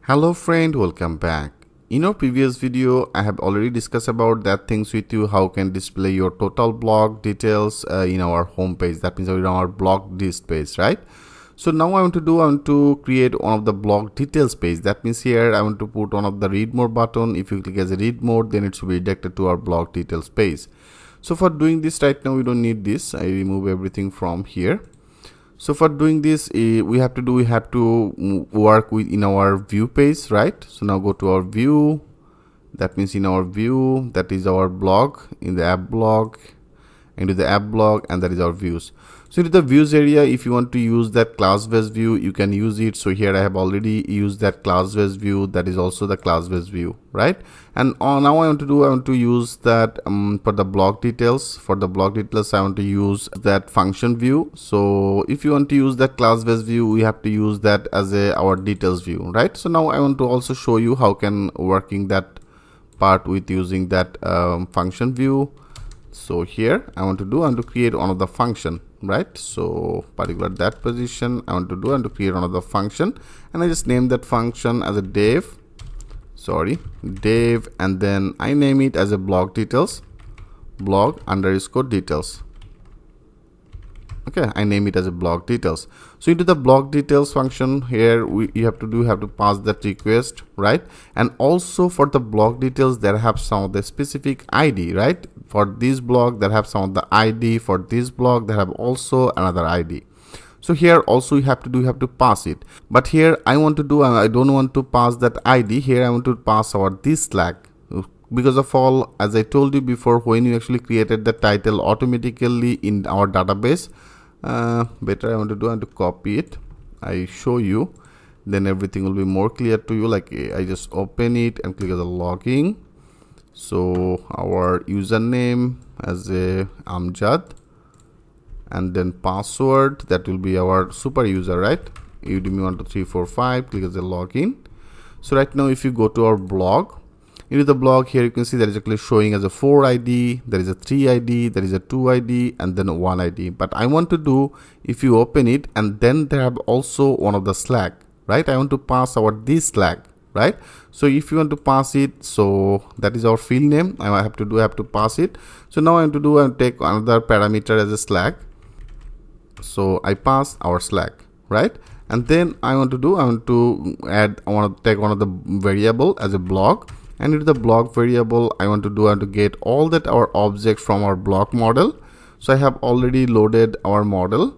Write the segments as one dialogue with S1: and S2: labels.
S1: Hello friend, welcome back. In our previous video, I have already discussed about that things with you, how can display your total blog details in our home page. That means in our blog list page, right? So now I want to create one of the blog details page. That means here I want to put one of the read more button. If you click as a read more, then it should be redirected to our blog details page. So for doing this right now, we don't need this. I remove everything from here. So for doing this, we have to work with in our view page, right? So now go to our view. That means in our view, that is our blog, in the app blog, into the app blog, and that is our views. So into the views area, if you want to use that class-based view, you can use it. So here I have already used that class-based view. That is also the class-based view, right? And now I want to use that for the blog details. For the blog details, I want to use that function view. So if you want to use that class-based view, we have to use that as our details view, right? So now I want to also show you how can working that part with using that function view. So here I want to create one of the function, right? So particular that position I want to create another function, and I just name that function as a dev, and then I name it as a blog details, blog underscore details. Okay, I name it as a blog details. So into the blog details function here, you have to pass that request, right? And also for the blog details, there have some of the specific ID, right? For this blog, there have some of the ID. For this blog, there have also another ID. So here also you have to pass it. But here I don't want to pass that ID. Here I want to pass this Slack. Because of all, as I told you before, when you actually created the title automatically in our database, better I want to copy it. I show you, then everything will be more clear to you. Like I just open it and click on the login. So our username as a Amjad, and then password, that will be our super user, right? Udemy12345. Click as a login. So right now if you go to our blog, into the blog here, you can see that is actually showing as a 4 ID, there is a 3 ID, there is a 2 ID, and then a 1 ID. But I want to do, if you open it, and then there have also one of the Slack, right? I want to pass this Slack, right? So if you want to pass it, so that is our field name. I have to pass it. So now I want to take another parameter as a Slack. So I pass our Slack, right? And then I want to take one of the variable as a blog. And into the blog variable, I want to get all that our object from our blog model. So I have already loaded our model.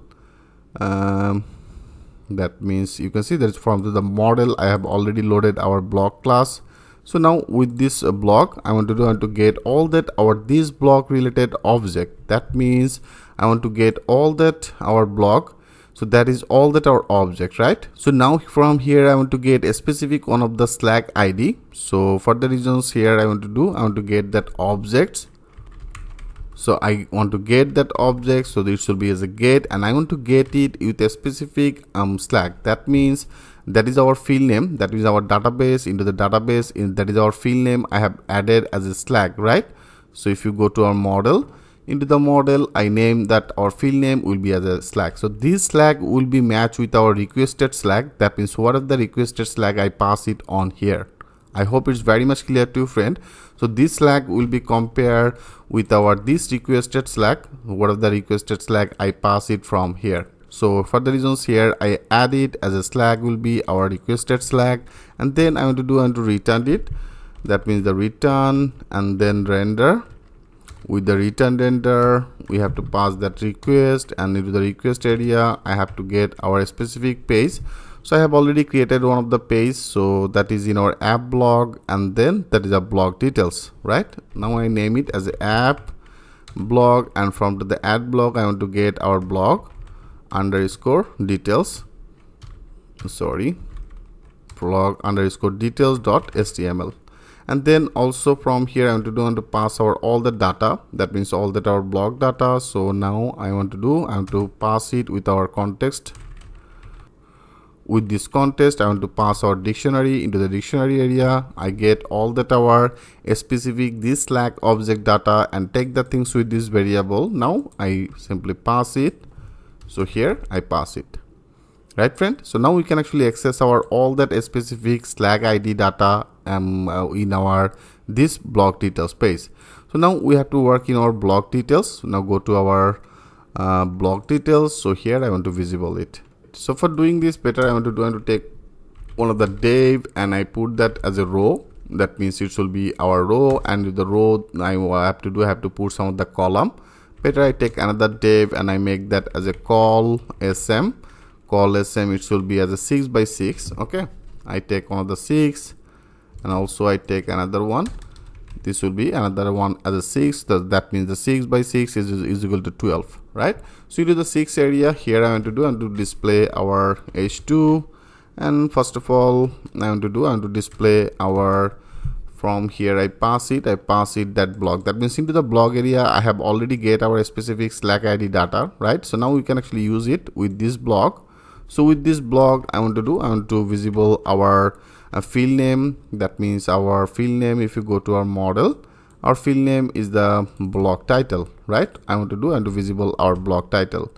S1: That means you can see that from the model I have already loaded our blog class. So now with this blog, I want to get all that this blog related object. That means I want to get all that our blog. So that is all that our object, right? So now from here I want to get a specific one of the Slack ID. So for the reasons here I want to get that objects. So I want to get that object, so this should be as a get, and I want to get it with a specific Slack. That means that is our field name, that is our database. Into the database, that is our field name I have added as a Slack, right? So if you go to our model, into the model, I name that our field name will be as a Slack. So this Slack will be matched with our requested Slack. That means what is the requested Slack, I pass it on here. I hope it's very much clear to you, friend. So this Slack will be compared with this requested Slack. What is the requested Slack, I pass it from here. So for the reasons here, I add it as a Slack will be our requested Slack, and then I want to return it. That means the return and then render. With the return render, we have to pass that request, and into the request area I have to get our specific page. So I have already created one of the page, so that is in our app blog, and then that is a blog details, right? Now I name it as app blog, and from the app blog I want to get our blog underscore details, blog underscore details .html. And then also from here I want to pass all the data. That means all that our blog data. So now I want to pass it with our context. With this context, I want to pass our dictionary. Into the dictionary area, I get all that our specific this Slack object data and take the things with this variable. Now I simply pass it. So here I pass it, right friend? So now we can actually access our all that specific Slack ID data in our this blog details page. So now we have to work in our blog details. So now go to our blog details. So here I want to visible it. So for doing this better, I want to take one of the div and I put that as a row. That means it will be our row, and with the row I have to put some of the column. Better I take another div and I make that as a col sm. Col sm, it should be as a 6 by 6. Okay, I take one of the 6 and also I take another one. This will be another one as a 6. That means the 6 by 6 is equal to 12, right? So into the 6 area here I want to display our h2, and first of all I want to display our, from here I pass it that blog. That means into the blog area I have already get our specific Slack ID data, right? So now we can actually use it with this blog. So with this blog I want to visible our field name. That means our field name, if you go to our model, our field name is the blog title, right? I want to visible our blog title.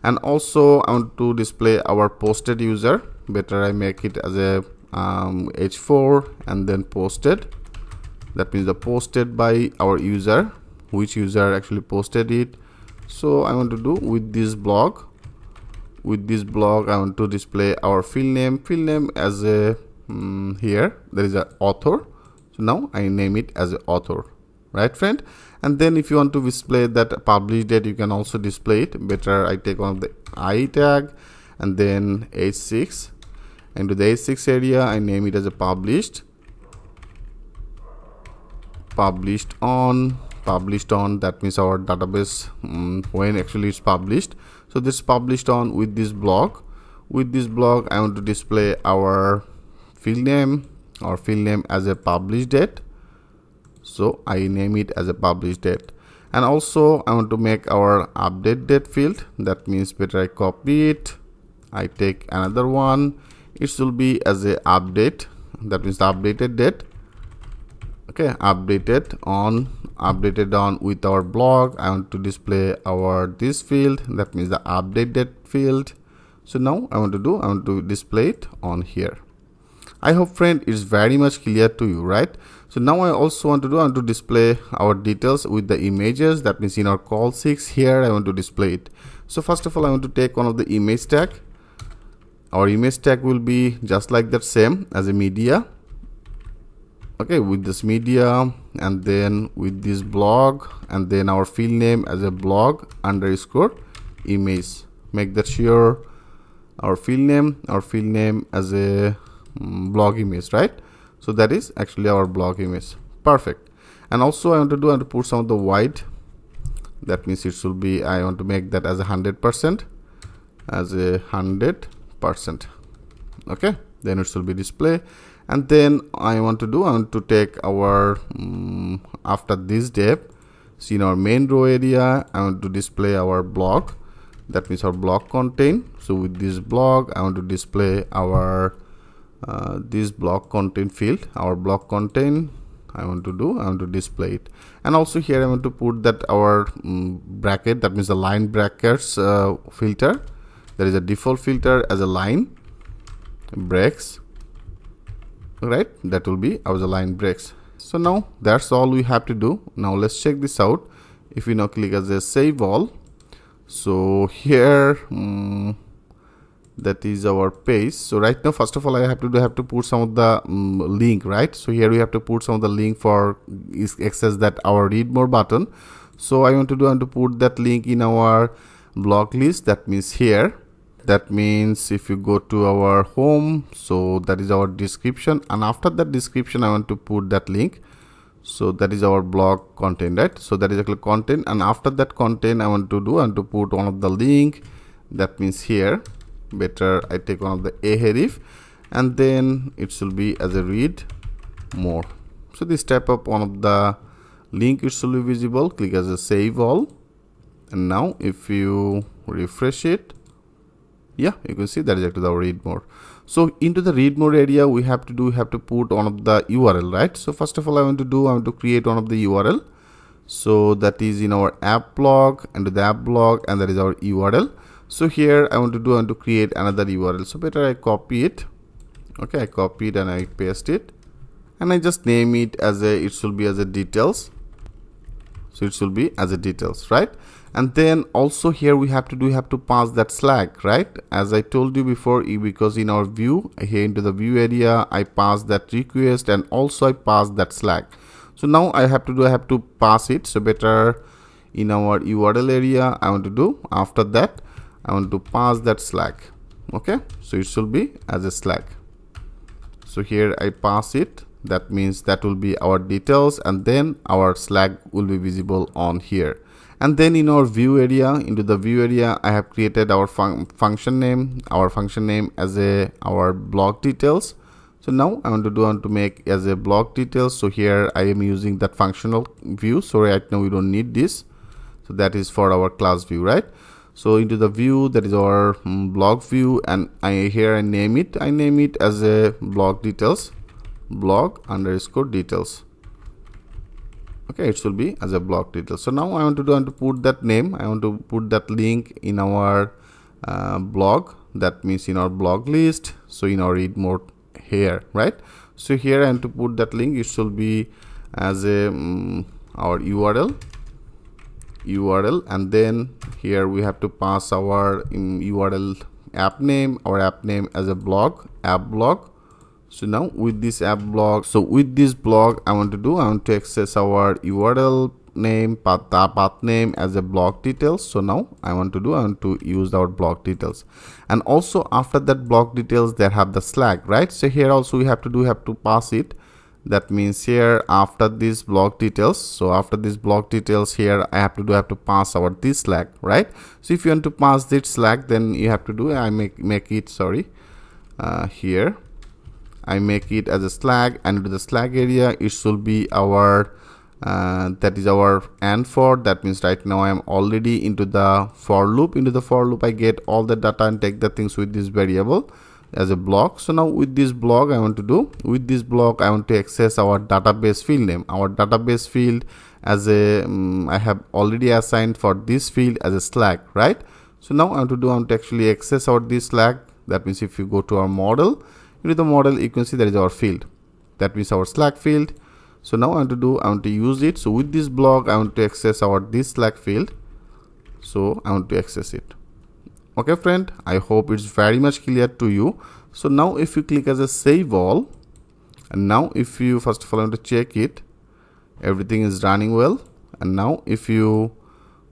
S1: And also I want to display our posted user. Better I make it as a h4 and then posted. That means the posted by our user, which user actually posted it. So I want to do with this blog I want to display our field name as a here there is a author. So now I name it as a author, right friend? And then if you want to display that publish date, you can also display it. Better I take one of the I tag and then h6, and to the h6 area I name it as a published on. That means our database when actually it's published. So this published on with this blog I want to display our field name as a published date. So I name it as a published date. And also I want to make our update date field. That means better I copy it, I take another one, it will be as a update. That means the updated date. Okay, updated on with our blog. I want to display our this field. That means the update date field. So now I want to display it on here. I hope friend it's very much clear to you, right? So now I also want to display our details with the images. That means in our col 6 here I want to display it. So first of all I want to take one of the image tag. Our image tag will be just like that, same as a media. Okay, with this media, and then with this blog, and then our field name as a blog underscore image. Make that sure our field name as a blog image, right? So that is actually our blog image. Perfect. And also I want to put some of the white. That means it should be, I want to make that as a 100%, okay, then it should be display. And then I want to take our after this div, see in our main row area I want to display our blog. That means our blog content. So with this blog I want to display our this blog content field. Our blog content I want to display it. And also here I want to put that our bracket, that means the line brackets filter. There is a default filter as a line breaks, right? That will be our line breaks. So now that's all we have to do. Now let's check this out. If we now click as a save all, so here that is our page. So right now first of all I have to put some of the link, right? So here we have to put some of the link for access that our read more button. So I want to put that link in our blog list. That means here, that means if you go to our home, so that is our description, and after that description I want to put that link. So that is our blog content, right? So that is actually content, and after that content I want to put one of the link. That means here better I take one of the href, and then it should be as a read more. So this type of one of the link, it should be visible. Click as a save all, and now if you refresh it, yeah, you can see that is actually the read more. So into the read more area we have to put one of the URL, right? So first of all I want to create one of the URL. So that is in our app blog, and the app blog, and that is our URL. So here I want to create another URL. So better I copy it. Okay, I copy it and I paste it, and I just name it as it should be as a details. So it should be as a details, right? And then also here we have to pass that Slack, right? As I told you before, because in our view here into the view area, I pass that request and also I pass that Slack. So now I have to pass it. So better in our URL area, I want to do after that, I want to pass that Slack. Okay, so it should be as a Slack. So here I pass it. That means that will be our details, and then our Slack will be visible on here. And then in our view area, into the view area, I have created our function name as our blog details. So now I want to make as a blog details. So here I am using that functional view. So right now we don't need this. So that is for our class view, right? So into the view, that is our blog view, and I name it as a blog details, blog underscore details. Okay, it should be as a blog details. So now I want to put that name, I want to put that link in our blog, that means in our blog list. So in our read more here, right? So here I want to put that link. It should be as a our URL, and then here we have to pass our URL app name, our app name as a blog, app blog. So now with this app blog, so with this blog I want to access our URL name, path name as a blog details. So now I want to use our blog details, and also after that blog details they have the Slack, right? So here also we have to pass it. That means here after this blog details, so after this blog details here I have to pass our this Slack, right? So if you want to pass this Slack, then you have to do I make it here I make it as a Slack, and into the Slack area it should be our that is our and for. That means right now I am already into the for loop. Into the for loop I get all the data and take the things with this variable as a block. So now with this block I want to access our database field name, our database field as a I have already assigned for this field as a Slack, right? So now I want to actually access our this Slack. That means if you go to our model, into the model you can see there is our field, that means our Slack field. So now I want to use it. So with this block I want to access our this Slack field, so I want to access it. Okay friend, I hope it's very much clear to you. So now if you click as a save all, and now if you first of all want to check it, everything is running well. And now if you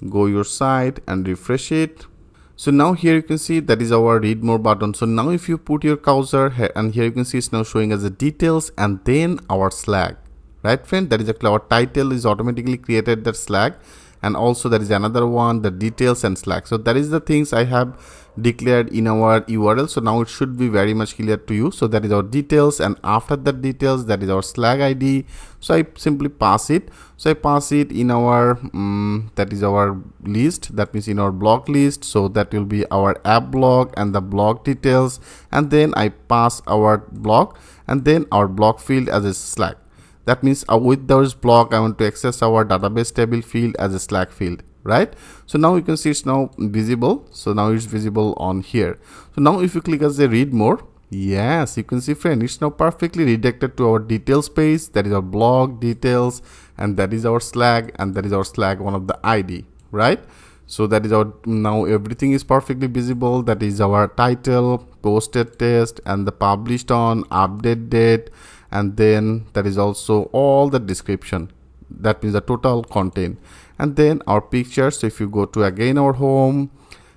S1: go your site and refresh it, so now here you can see that is our read more button. So now if you put your cursor here, and here you can see it's now showing as the details and then our Slack, right friend? That is actually our title is automatically created, that Slack, and also there is another one, the details and Slack. So that is the things I have declared in our URL. So now it should be very much clear to you. So that is our details, and after that details, that is our Slack ID. So I simply pass it. So I pass it in our that is our list, that means in our blog list. So that will be our app blog and the blog details, and then I pass our blog and then our blog field as a Slack. That means with those block I want to access our database table field as a Slack field, right? So now you can see it's now visible. So now it's visible on here. So now if you click as a read more, yes, you can see friend, it's now perfectly redirected to our details page. That is our blog details, and that is our Slack, and that is our Slack one of the ID, right? So that is our, now everything is perfectly visible. That is our title, posted test, and the published on, update date, and then that is also all the description, that means the total content, and then our pictures. So if you go to again our home,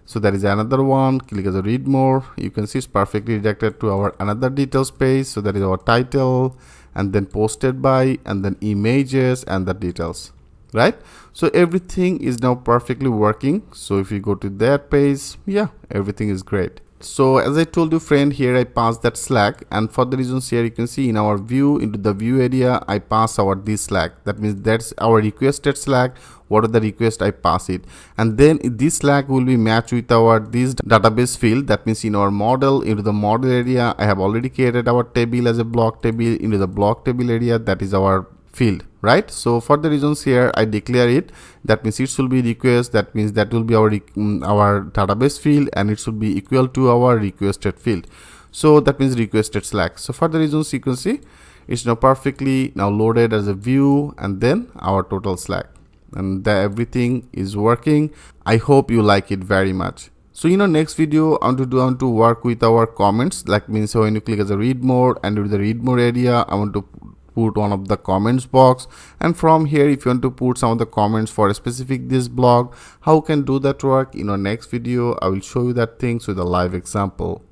S1: so that is another one, click as a read more, you can see it's perfectly redirected to our another details page. So that is our title, and then posted by, and then images and the details, right? So everything is now perfectly working. So if you go to that page, yeah, everything is great. So as I told you friend, here I pass that Slack, and for the reasons here you can see in our view, into the view area I pass our this Slack. That means that's our requested Slack. What are the request, I pass it, and then this Slack will be matched with our this database field. That means in our model, into the model area I have already created our table as a block table. Into the block table area, that is our field, right? So for the reasons here I declare it, that means it should be request, that means that will be our database field, and it should be equal to our requested field. So that means requested Slack. So for the reasons you can see it's now perfectly now loaded as a view, and then our total Slack, and everything is working. I hope you like it very much. So next video I want to work with our comments, like means when you click as a read more, and with the read more area I want to put one of the comments box, and from here if you want to put some of the comments for a specific this blog, how can do that work in our next video. I will show you that things with a live example.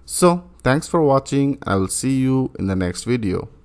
S1: So thanks for watching. I will see you in the next video.